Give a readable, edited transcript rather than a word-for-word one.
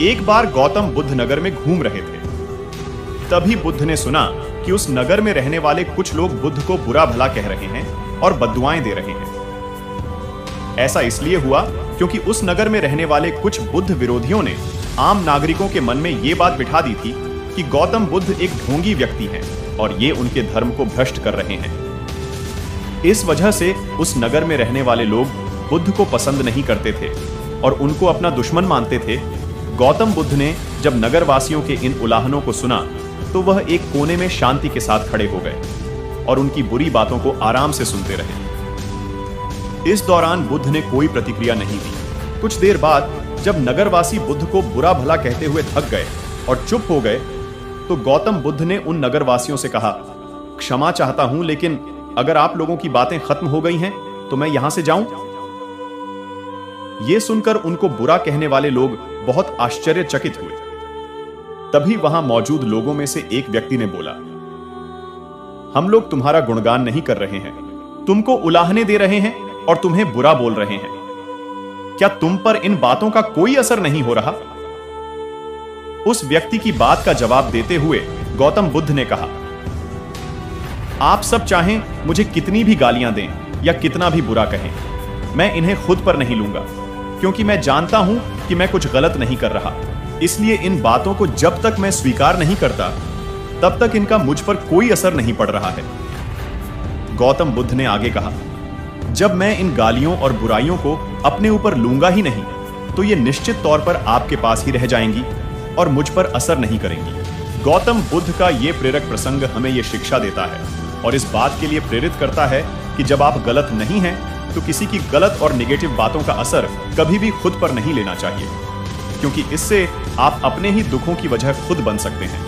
एक बार गौतम बुद्ध नगर में घूम रहे थे। तभी बुद्ध ने सुना कि उस नगर में रहने वाले कुछ लोग बुद्ध को बुरा भला कह रहे हैं और बद्दुआएं दे रहे हैं। ऐसा इसलिए हुआ क्योंकि उस नगर में रहने वाले कुछ बुद्ध विरोधियों ने आम नागरिकों के मन में यह बात बिठा दी थी कि गौतम बुद्ध एक ढोंगी व्यक्ति हैं और ये उनके धर्म को भ्रष्ट कर रहे हैं। इस वजह से उस नगर में रहने वाले लोग बुद्ध को पसंद नहीं करते थे और उनको अपना दुश्मन मानते थे। गौतम बुद्ध ने जब नगरवासियों के इन उलाहनों को सुना तो वह एक कोने में शांति के साथ खड़े हो गए और उनकी बुरी बातों को आराम से सुनते रहे। इस दौरान बुद्ध ने कोई प्रतिक्रिया नहीं दी। कुछ देर बाद जब नगरवासी बुद्ध को बुरा भला कहते हुए थक गए और चुप हो गए तो गौतम बुद्ध ने उन नगरवासियों से कहा, क्षमा चाहता हूं, लेकिन अगर आप लोगों की बातें खत्म हो गई हैं तो मैं यहां से जाऊं? यह सुनकर उनको बुरा कहने वाले लोग बहुत आश्चर्यचकित हुए। तभी वहां मौजूद लोगों में से एक व्यक्ति ने बोला, हम लोग तुम्हारा गुणगान नहीं कर रहे हैं, तुमको उलाहने दे रहे हैं और तुम्हें बुरा बोल रहे हैं। क्या तुम पर इन बातों का कोई असर नहीं हो रहा? उस व्यक्ति की बात का जवाब देते हुए गौतम बुद्ध ने कहा, आप सब चाहें मुझे कितनी भी गालियां दें या कितना भी बुरा कहें, मैं इन्हें खुद पर नहीं लूंगा, क्योंकि मैं जानता हूं कि मैं कुछ गलत नहीं कर रहा। इसलिए इन बातों को जब तक मैं स्वीकार नहीं करता तब तक इनका मुझ पर कोई असर नहीं पड़ रहा है। गौतम बुद्ध ने आगे कहा, जब मैं इन गालियों और बुराइयों को अपने ऊपर लूंगा ही नहीं तो ये निश्चित तौर पर आपके पास ही रह जाएंगी और मुझ पर असर नहीं करेंगी। गौतम बुद्ध का यह प्रेरक प्रसंग हमें यह शिक्षा देता है और इस बात के लिए प्रेरित करता है कि जब आप गलत नहीं हैं तो किसी की गलत और नेगेटिव बातों का असर कभी भी खुद पर नहीं लेना चाहिए, क्योंकि इससे आप अपने ही दुखों की वजह खुद बन सकते हैं।